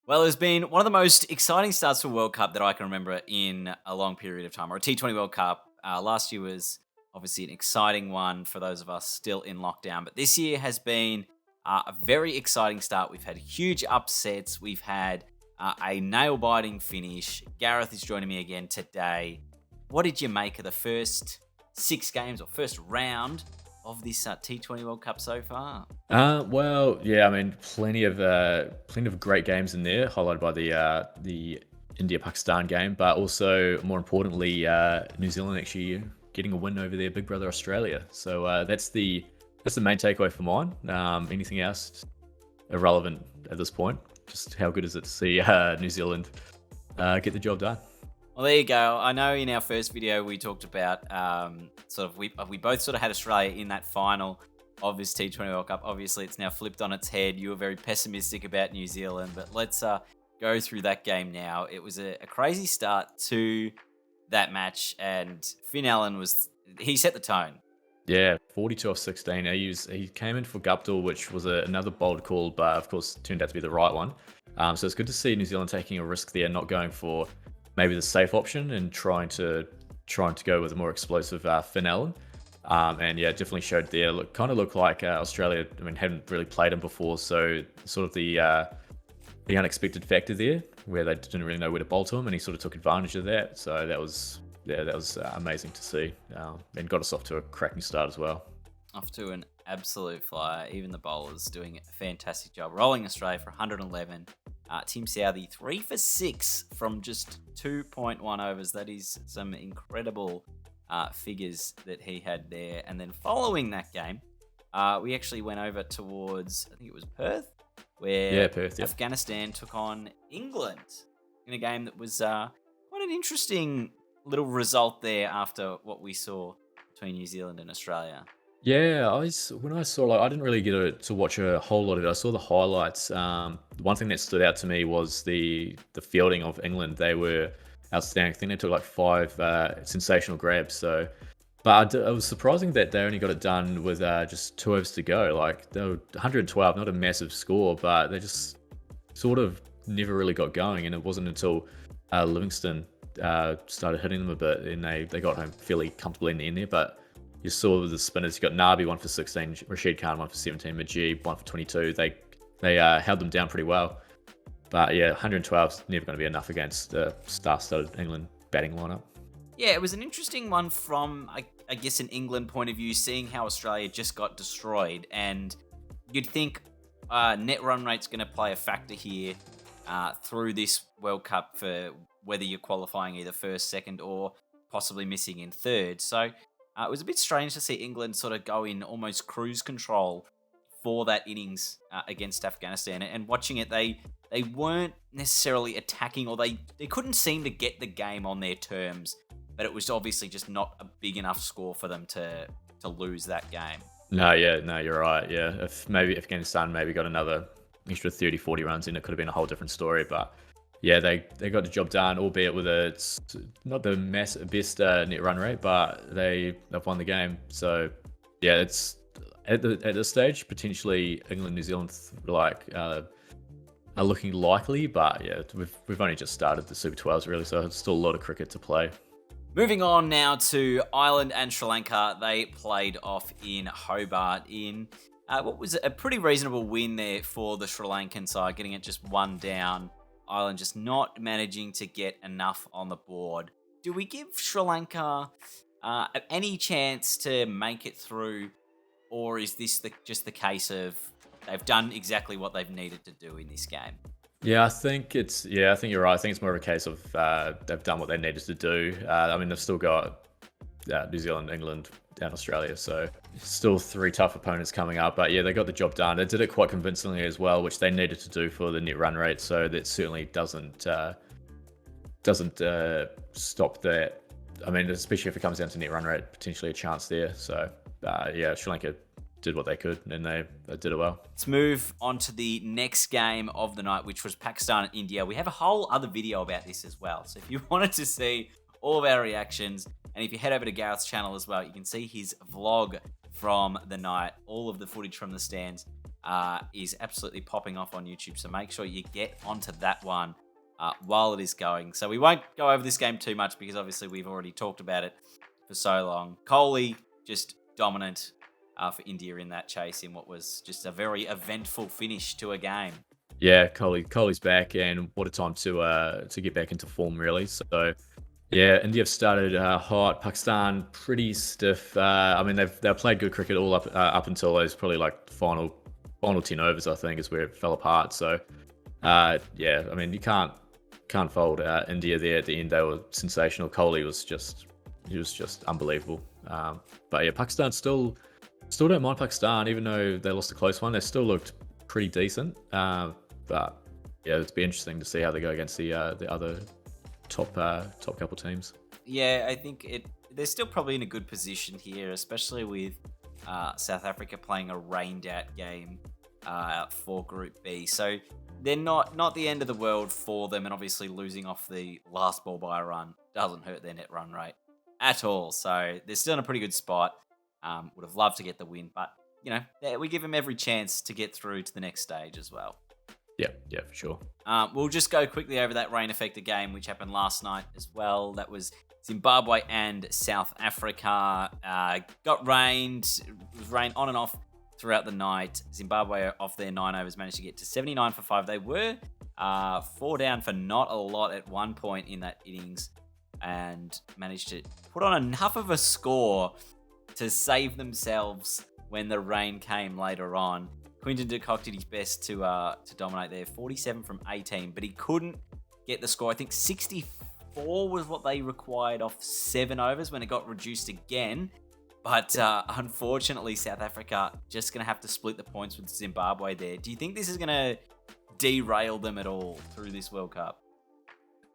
Well, it's been one of the most exciting starts to a World Cup that I can remember in a long period of time, or a T20 World Cup. Last year was obviously an exciting one for those of us still in lockdown, but this year has been a very exciting start. We've had huge upsets. We've had a nail-biting finish. Gareth is joining me again today. What did you make of the first 6 games or first round of this T20 World Cup so far? Well, yeah, I mean, plenty of great games in there, highlighted by the India-Pakistan game, but also more importantly, New Zealand actually getting a win over their big brother Australia. So that's the main takeaway for mine. Anything else irrelevant at this point? Just how good is it to see New Zealand get the job done? Well, there you go. I know in our first video we talked about we both sort of had Australia in that final of this T20 World Cup. Obviously, it's now flipped on its head. You were very pessimistic about New Zealand, but let's go through that game now. It was a crazy start to that match, and Finn Allen he set the tone. Yeah, 42 off 16. He came in for Guptill, which was another bold call, but of course turned out to be the right one. So it's good to see New Zealand taking a risk there, not going for maybe the safe option and trying to go with a more explosive Finn Allen. And yeah, it definitely showed there. Kind of looked like Australia. I mean, hadn't really played him before, so sort of the unexpected factor there, where they didn't really know where to bowl to him, and he sort of took advantage of that. So that was amazing to see, and got us off to a cracking start as well. Off to an absolute flyer. Even the bowlers doing a fantastic job. Rolling Australia for 111. Tim Southee 3 for 6 from just 2.1 overs. That is some incredible figures that he had there. And then following that game, we actually went over towards, I think it was Perth, where Perth, yeah. Afghanistan took on England in a game that was quite an interesting little result there after what we saw between New Zealand and Australia. Yeah, when I saw, like, I didn't really get to watch a whole lot of it. I saw the highlights. One thing that stood out to me was the fielding of England. They were outstanding. I think they took like 5 sensational grabs. So, but it was surprising that they only got it done with just 2 overs to go. Like, they were 112, not a massive score, but they just sort of never really got going. And it wasn't until Livingston started hitting them a bit, and they got home fairly comfortably in the end there. But you saw the spinners. You got Nabi 1 for 16, Rashid Khan 1 for 17, Majid 1 for 22. They held them down pretty well. But yeah, 112 is never going to be enough against the star-studded England batting lineup. Yeah, it was an interesting one from, I guess, an England point of view, seeing how Australia just got destroyed. And you'd think net run rate's going to play a factor here through this World Cup for whether you're qualifying either first, second, or possibly missing in third. So it was a bit strange to see England sort of go in almost cruise control for that innings against Afghanistan. And watching it, they weren't necessarily attacking, or they couldn't seem to get the game on their terms. But it was obviously just not a big enough score for them to lose that game. No, you're right. Yeah, if maybe Afghanistan got another extra 30, 40 runs in, it could have been a whole different story. But yeah, they got the job done, albeit with not the best net run rate, but they've won the game. So yeah, it's at this stage potentially England, New Zealand are looking likely, but yeah, we've only just started the Super 12s really, so it's still a lot of cricket to play. Moving on now to Ireland and Sri Lanka. They played off in Hobart in what was a pretty reasonable win there for the Sri Lankan side, getting it just 1 down. Ireland just not managing to get enough on the board. Do we give Sri Lanka any chance to make it through, or is this just the case of they've done exactly what they've needed to do in this game? Yeah, I think you're right. I think it's more of a case of they've done what they needed to do. I mean, they've still got New Zealand, England, and Australia, so still 3 tough opponents coming up. But yeah, they got the job done. They did it quite convincingly as well, which they needed to do for the net run rate. So that certainly doesn't stop that. I mean, especially if it comes down to net run rate, potentially a chance there. So yeah, Sri Lanka did what they could, and they did it well. Let's move on to the next game of the night, which was Pakistan and India. We have a whole other video about this as well. So if you wanted to see all of our reactions, and if you head over to Gareth's channel as well, you can see his vlog from the night, all of the footage from the stands. is absolutely popping off on YouTube. So make sure you get onto that one while it is going. So we won't go over this game too much because obviously we've already talked about it for so long. Kohli just dominant for India in that chase in what was just a very eventful finish to a game. Yeah, Kohli's back, and what a time to get back into form, really. So, yeah, India have started hot. Pakistan pretty stiff. I mean, they've played good cricket all up until those probably like final 10 overs, I think, is where it fell apart. So, yeah, I mean, you can't fold India there at the end. They were sensational. Kohli was just unbelievable. But yeah, Pakistan still don't mind Pakistan, even though they lost a close one. They still looked pretty decent. But yeah, it'd be interesting to see how they go against the other top couple teams. Yeah, I think they're still probably in a good position here, especially with South Africa playing a rained out game for Group B. So they're not the end of the world for them, and obviously losing off the last ball by a run doesn't hurt their net run rate at all. So they're still in a pretty good spot. Would have loved to get the win, but we give them every chance to get through to the next stage as well. Yeah, for sure. We'll just go quickly over that rain-affected game, which happened last night as well. That was Zimbabwe and South Africa. Got rained. It was rain on and off throughout the night. Zimbabwe, off their 9 overs, managed to get to 79 for 5. They were 4 down for not a lot at one point in that innings and managed to put on enough of a score to save themselves when the rain came later on. Quinton de Kock did his best to dominate there, 47 from 18, but he couldn't get the score. I think 64 was what they required off 7 overs when it got reduced again. But unfortunately, South Africa just going to have to split the points with Zimbabwe there. Do you think this is going to derail them at all through this World Cup?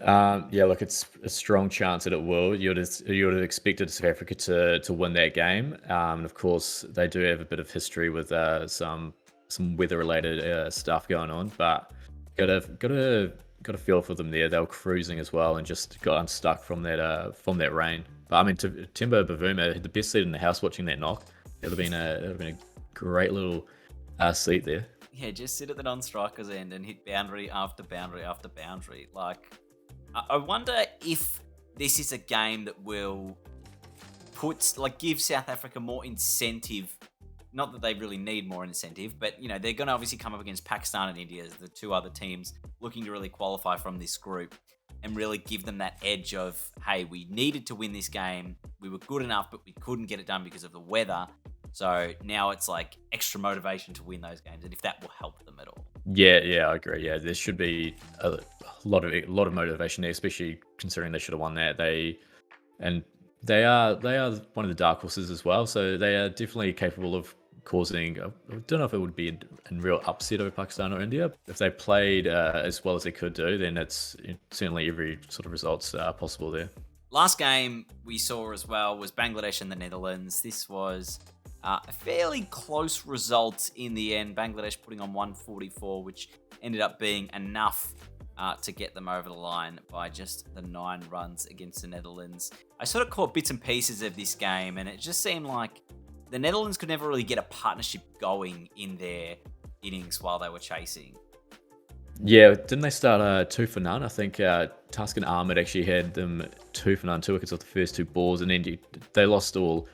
Yeah, look, it's a strong chance that it will. You would have expected South Africa to win that game. And of course, they do have a bit of history with some weather-related stuff going on, but got a feel for them there. They were cruising as well and just got unstuck from that rain. But I mean, Timbo Bavuma had the best seat in the house watching that knock. It would have been a great little seat there. Yeah, just sit at the non-striker's end and hit boundary after boundary after boundary. Like, I wonder if this is a game that will give South Africa more incentive. Not that they really need more incentive, but they're going to obviously come up against Pakistan and India as the two other teams looking to really qualify from this group and really give them that edge of, hey, we needed to win this game. We were good enough, but we couldn't get it done because of the weather. So now it's like extra motivation to win those games, and if that will help them at all. Yeah, I agree. Yeah, there should be a lot of motivation there, especially considering they should have won that. They are one of the dark horses as well, so they are definitely capable of causing. I don't know if it would be a real upset over Pakistan or India. If they played as well as they could do, then it's certainly every sort of results possible there. Last game we saw as well was Bangladesh and the Netherlands. This was a fairly close result in the end. Bangladesh putting on 144, which ended up being enough to get them over the line by just the 9 runs against the Netherlands. I sort of caught bits and pieces of this game, and it just seemed like the Netherlands could never really get a partnership going in their innings while they were chasing. Yeah, didn't they start 2 for none? I think Tuscan Ahmed actually had them 2 for none, 2 wickets off the first 2 balls, and then they lost all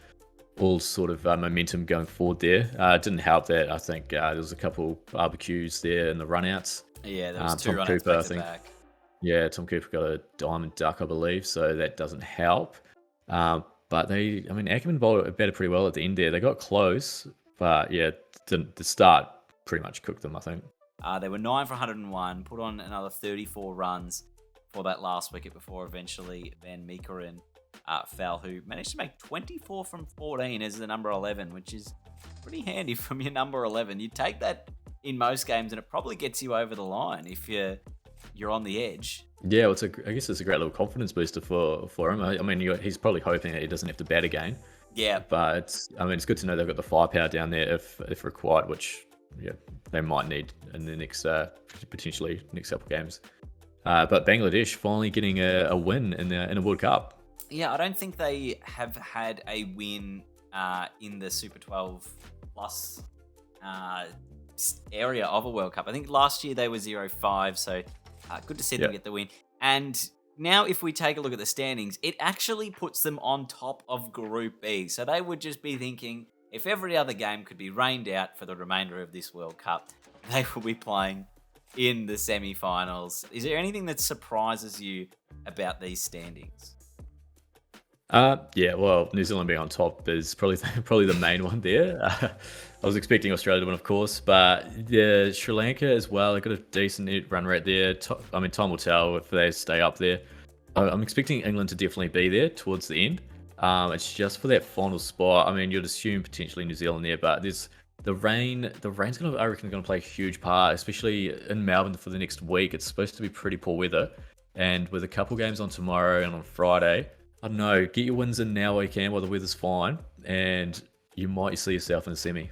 sort of momentum going forward there. It didn't help that I think there was a couple barbecues there in the runouts. Yeah, there was 2 Tom run-outs Cooper, back to back. Yeah, Tom Cooper got a diamond duck, I believe, so that doesn't help. But Ackerman batted pretty well at the end there. They got close, but yeah, the start pretty much cooked them, I think. They were 9 for 101, put on another 34 runs for that last wicket before eventually Van Meekeren fell, who managed to make 24 from 14 as the number 11, which is pretty handy from your number 11. You take that in most games, and it probably gets you over the line if you're on the edge. Yeah, well, I guess it's a great little confidence booster for him. I mean, he's probably hoping that he doesn't have to bat again. Yeah, but it's good to know they've got the firepower down there if required, which they might need in the next potentially next couple of games. But Bangladesh finally getting a win in a World Cup. Yeah, I don't think they have had a win in the Super 12 plus area of a World Cup. I think last year they were 0-5, so good to see them Yeah. get the win. And now if we take a look at the standings, it actually puts them on top of Group B. So they would just be thinking, if every other game could be rained out for the remainder of this World Cup, they will be playing in the semi-finals. Is there anything that surprises you about these standings? Yeah, well, New Zealand being on top is probably probably the main one there. I was expecting Australia to win, of course, but yeah, Sri Lanka as well. They got a decent run rate there. I mean, time will tell if they stay up there. I'm expecting England to definitely be there towards the end. It's just for that final spot. I mean, you'd assume potentially New Zealand there, but there's the rain. The rain's I reckon, going to play a huge part, especially in Melbourne for the next week. It's supposed to be pretty poor weather, and with a couple games on tomorrow and on Friday. I don't know, get your wins in now while you can, while the weather's fine, and you might see yourself in the semi.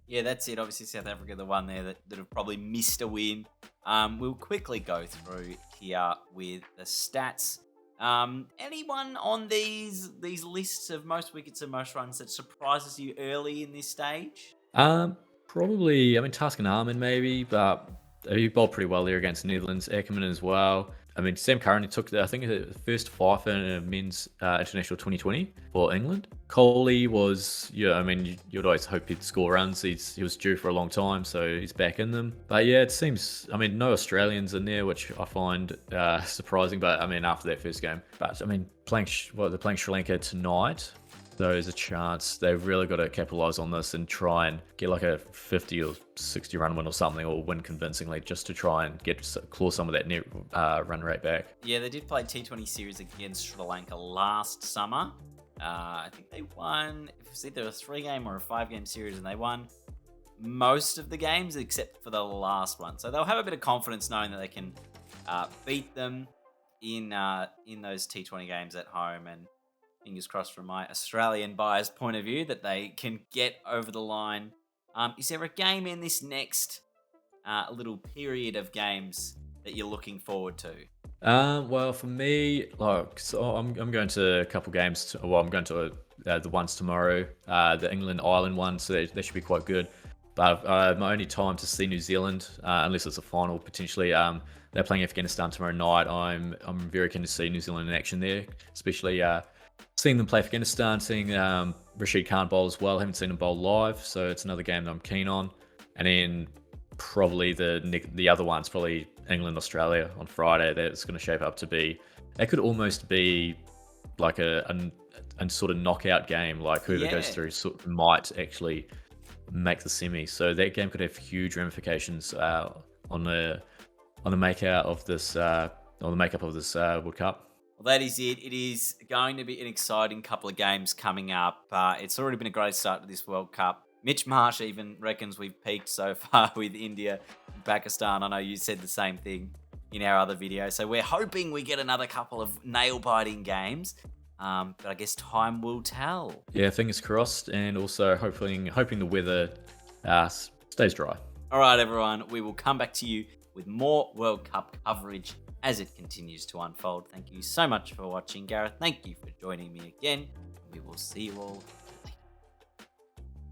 Yeah, that's it. Obviously, South Africa, the one there that have probably missed a win. We'll quickly go through here with the stats. Anyone on these lists of most wickets and most runs that surprises you early in this stage? Probably, I mean, Task and Armin maybe, but he bowled pretty well there against the Netherlands. Ackerman as well. I mean, Sam Curran took, I think, the first fifer in a men's international 2020 for England. Kohli was, yeah, I mean, you'd always hope he'd score runs. He was due for a long time, so he's back in them. But yeah, it seems, I mean, no Australians in there, which I find surprising. But I mean, after that first game, but I mean, they're playing Sri Lanka tonight. There's a chance they've really got to capitalise on this and try and get like a 50 or 60 run win or something, or win convincingly, just to try and claw some of that net run rate back. Yeah, they did play T20 series against Sri Lanka last summer. I think they won. It's either a 3-game or a 5-game series, and they won most of the games except for the last one. So they'll have a bit of confidence knowing that they can beat them in those T20 games at home, and fingers crossed from my Australian bias point of view that they can get over the line. Is there a game in this next little period of games that you're looking forward to? Well, for me, like, so I'm going to a couple games. I'm going to the ones tomorrow, the England-Ireland one, so they should be quite good. But my only time to see New Zealand, unless it's a final potentially, they're playing Afghanistan tomorrow night. I'm very keen to see New Zealand in action there, especially seeing them play Afghanistan, seeing Rashid Khan bowl as well. Haven't seen him bowl live, so it's another game that I'm keen on. And then probably the other one's probably England Australia on Friday. That's going to shape up to be. It could almost be like a sort of knockout game. Like whoever goes through might actually make the semi. So that game could have huge ramifications on the makeup of this World Cup. Well, that is it. It is going to be an exciting couple of games coming up. It's already been a great start to this World Cup. Mitch Marsh even reckons we've peaked so far with India and Pakistan. I know you said the same thing in our other video. So we're hoping we get another couple of nail-biting games. But I guess time will tell. Yeah, fingers crossed. And also hoping the weather stays dry. All right, everyone. We will come back to you with more World Cup coverage as it continues to unfold. Thank you so much for watching, Gareth. Thank you for joining me again. We will see you all